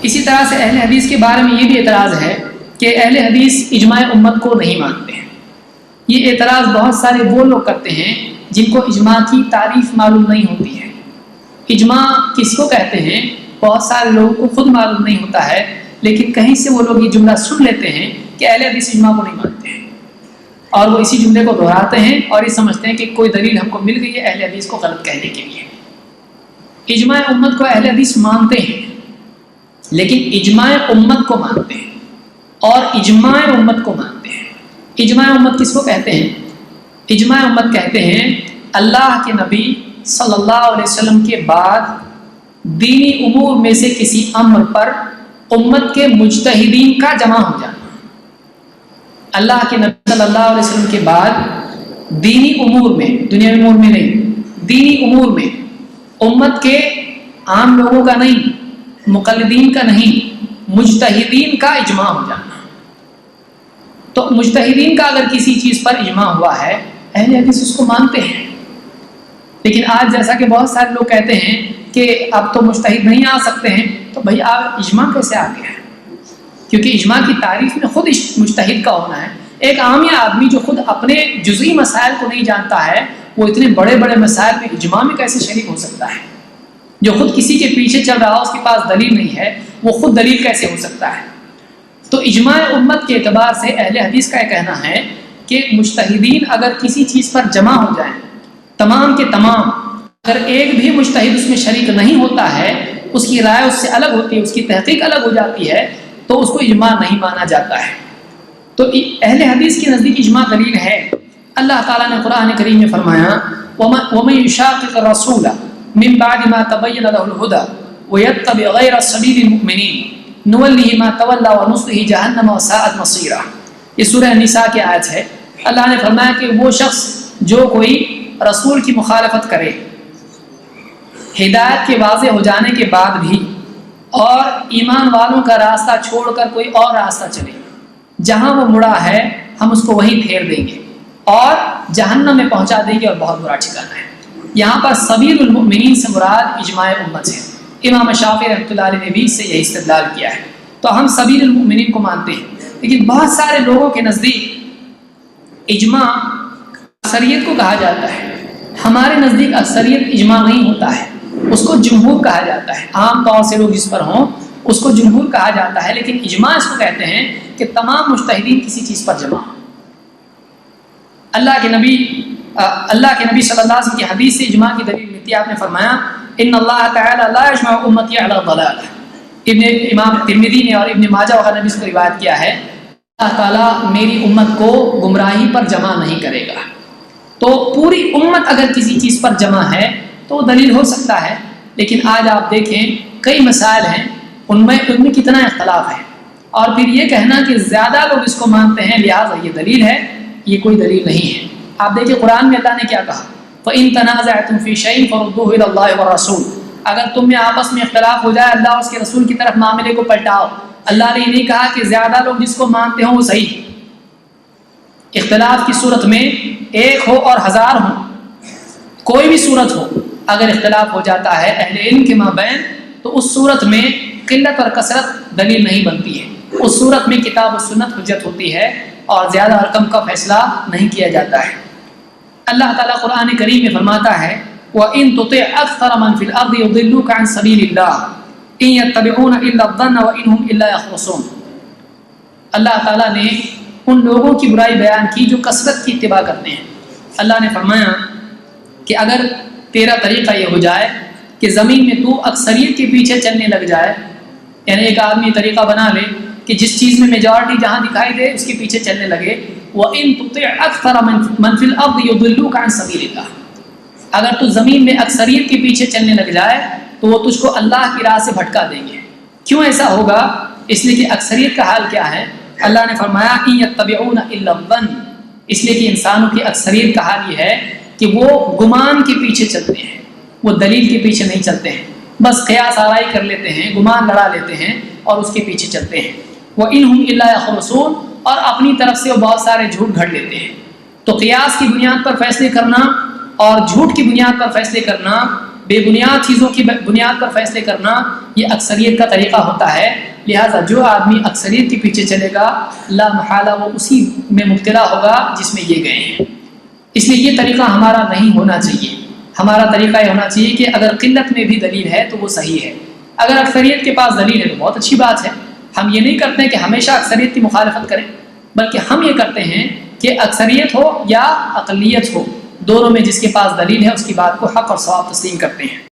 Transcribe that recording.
اسی طرح سے اہل حدیث کے بارے میں یہ بھی اعتراض ہے کہ اہل حدیث اجماع امت کو نہیں مانتے ہیں۔ یہ اعتراض بہت سارے وہ لوگ کرتے ہیں جن کو اجماع کی تعریف معلوم نہیں ہوتی ہے۔ اجماع کس کو کہتے ہیں بہت سارے لوگوں کو خود معلوم نہیں ہوتا ہے، لیکن کہیں سے وہ لوگ یہ جملہ سن لیتے ہیں کہ اہل حدیث اجماع کو نہیں مانتے ہیں، اور وہ اسی جملے کو دہراتے ہیں اور یہ سمجھتے ہیں کہ کوئی دلیل ہم کو مل گئی ہے اہل حدیث کو غلط کہنے کے لیے۔ اجماع امت کو اہل حدیث مانتے ہیں، لیکن اجماع امت کو مانتے ہیں اور اجماع امت کو مانتے ہیں۔ اجماع امت کس کو کہتے ہیں؟ اجماع امت کہتے ہیں اللہ کے نبی صلی اللہ علیہ وسلم کے بعد دینی امور میں سے کسی امر پر امت کے مجتہدین کا جمع ہو جانا۔ اللہ کے نبی صلی اللہ علیہ وسلم کے بعد دینی امور میں، دنیاوی امور میں نہیں، دینی امور میں امت کے عام لوگوں کا نہیں، مقلدین کا نہیں، مجتہدین کا اجماع ہو جانا۔ تو مجتہدین کا اگر کسی چیز پر اجماع ہوا ہے اہل حدیث اس کو مانتے ہیں، لیکن آج جیسا کہ بہت سارے لوگ کہتے ہیں کہ اب تو مجتہد نہیں آ سکتے ہیں، تو بھائی آپ اجماع کیسے آ گیا ہے؟ کیونکہ اجماع کی تعریف میں خود مجتہد کا ہونا ہے۔ ایک عامیہ آدمی جو خود اپنے جزئی مسائل کو نہیں جانتا ہے، وہ اتنے بڑے بڑے مسائل میں اجماع میں کیسے شریک ہو سکتا ہے؟ جو خود کسی کے پیچھے چل رہا ہو، اس کے پاس دلیل نہیں ہے، وہ خود دلیل کیسے ہو سکتا ہے؟ تو اجماع امت کے اعتبار سے اہل حدیث کا یہ کہنا ہے کہ مجتہدین اگر کسی چیز پر جمع ہو جائیں، تمام کے تمام، اگر ایک بھی مجتہد اس میں شریک نہیں ہوتا ہے، اس کی رائے اس سے الگ ہوتی ہے، اس کی تحقیق الگ ہو جاتی ہے، تو اس کو اجماع نہیں مانا جاتا ہے۔ تو اہل حدیث کے نزدیک اجماع دلیل ہے۔ اللہ تعالیٰ نے قرآن کریم میں فرمایا وَمَن يُشَاقِقِ الرَّسُولَ مِن بَعْدِ مَا تَبَيَّنَ لَهُ الْهُدَى وَيَتَّبِعْ غَيْرَ سَبِيلِ الْمُؤْمِنِينَ نُوَلِّهِ مَا تَوَلَّىٰ وَنُصْلِهِ جَهَنَّمَ وَسَاءَتْ مَصِيرًا۔ یہ سورہ نساء کی آیت ہے۔ اللہ نے فرمایا کہ وہ شخص جو کوئی رسول کی مخالفت کرے ہدایت کے واضح ہو جانے کے بعد بھی، اور ایمان والوں کا راستہ چھوڑ کر کوئی اور راستہ چلے، جہاں وہ مڑا ہے ہم اس کو وہیں پھیر دیں گے اور جہنم میں پہنچا دیں گے، اور بہت برا ٹھکانہ ہے۔ یہاں پر سبیل المؤمنین سے مراد اجماع امت ہے۔ امام شافعی رحمۃ اللہ علیہ نے بھی سے یہی استدلال کیا ہے۔ تو ہم سبیل المؤمنین کو مانتے ہیں، لیکن بہت سارے لوگوں کے نزدیک اجماع اکثریت کو کہا جاتا ہے۔ ہمارے نزدیک اکثریت اجماع نہیں ہوتا ہے، اس کو جمہور کہا جاتا ہے۔ عام طور سے لوگ جس پر ہوں اس کو جمہور کہا جاتا ہے، لیکن اجماع اس کو کہتے ہیں کہ تمام مجتہدین کسی چیز پر جمع ہوں۔ اللہ کے نبی صلی اللہ علیہ وسلم کی حدیث سے اجماع کی دلیل ملتی ہے۔ آپ نے فرمایا ان اللہ تعالی لا یجمع امتی علی ضلالہ۔ امام ترمذی نے اور ابن ماجہ وغیرہ نے بھی اس کو روایت کیا ہے، اللہ تعالیٰ میری امت کو گمراہی پر جمع نہیں کرے گا۔ تو پوری امت اگر کسی چیز پر جمع ہے تو دلیل ہو سکتا ہے، لیکن آج آپ دیکھیں کئی مسائل ہیں ان میں کتنا اختلاف ہے، اور پھر یہ کہنا کہ زیادہ لوگ اس کو مانتے ہیں لہٰذا یہ دلیل ہے، یہ کوئی دلیل نہیں ہے۔ آپ دیکھیں قرآن میں اللہ نے کیا کہا، فَإِن تَنَازَعْتُمْ فِي شَيْءٍ فَرُدُّوهُ إِلَى اللَّهِ وَالرَّسُولِ۔ اگر تم میں آپس میں اختلاف ہو جائے اللہ اور اس کے رسول کی طرف معاملے کو پلٹاؤ۔ اللہ نے یہ نہیں کہا کہ زیادہ لوگ جس کو مانتے ہوں وہ صحیح ہے۔ اختلاف کی صورت میں ایک ہو اور ہزار ہوں، کوئی بھی صورت ہو، اگر اختلاف ہو جاتا ہے اہل علم کے مابین تو اس صورت میں قلت اور کثرت دلیل نہیں بنتی ہے۔ اس صورت میں کتاب و سنت حجت ہوتی ہے اور زیادہ اور کم کا فیصلہ نہیں کیا جاتا ہے۔ اللہ تعالیٰ قرآن کریم میں فرماتا ہے وَإِن تُطِعْ أَكْثَرَ مَنْ فِي الْأَرْضِ يُضِلُّوكَ عَنْ سَبِيلِ اللَّهِ إِن يَتَّبِعُونَ إِلَّا الظَّنَّ وَإِنْ هُمْ إِلَّا يَخْرُصُونَ۔ اللہ تعالیٰ نے ان لوگوں کی برائی بیان کی جو کثرت کی اتباع کرتے ہیں۔ اللہ نے فرمایا کہ اگر تیرا طریقہ یہ ہو جائے کہ زمین میں تو اکثریت کے پیچھے چلنے لگ جائے، یعنی ایک آدمی طریقہ بنا لے کہ جس چیز میں میجارٹی جہاں دکھائی دے اس کے پیچھے چلنے لگے، وَإِن تُطِعْ أَكْثَرَ مَنْ فِي الْأَرْضِ يُضِلُّوكَ عَنْ سَبِيلِ اللَّهِ۔ اگر تو زمین میں اکثریت کے پیچھے چلنے لگ جائے تو وہ تجھ کو اللہ کی راہ سے بھٹکا دیں گے۔ کیوں ایسا ہوگا؟ اس لیے کہ اکثریت کا حال کیا ہے؟ اللہ نے فرمایا إِن يَتَّبِعُونَ إِلَّا الظَّنَّ، اس لیے کہ انسانوں کی اکثریت کا حال یہ ہے کہ وہ گمان کے پیچھے چلتے ہیں، وہ دلیل کے پیچھے نہیں چلتے ہیں، بس قیاس آرائی کر لیتے ہیں، گمان لڑا لیتے ہیں اور اس کے پیچھے چلتے ہیں۔ وَإِنْ هُمْ إِلَّا يَخْرُصُونَ، اور اپنی طرف سے وہ بہت سارے جھوٹ گھڑ لیتے ہیں۔ تو قیاس کی بنیاد پر فیصلے کرنا اور جھوٹ کی بنیاد پر فیصلے کرنا بے بنیاد چیزوں کی بنیاد پر فیصلے کرنا یہ اکثریت کا طریقہ ہوتا ہے، لہٰذا جو آدمی اکثریت کے پیچھے چلے گا لا محالہ وہ اسی میں مبتلا ہوگا جس میں یہ گئے ہیں۔ اس لیے یہ طریقہ ہمارا نہیں ہونا چاہیے۔ ہمارا طریقہ یہ ہونا چاہیے کہ اگر قلت میں بھی دلیل ہے تو وہ صحیح ہے، اگر اکثریت کے پاس دلیل ہے تو بہت اچھی بات ہے۔ ہم یہ نہیں کرتے کہ ہمیشہ اکثریت کی مخالفت کریں، بلکہ ہم یہ کرتے ہیں کہ اکثریت ہو یا اقلیت ہو، دونوں میں جس کے پاس دلیل ہے اس کی بات کو حق اور صواب تسلیم کرتے ہیں۔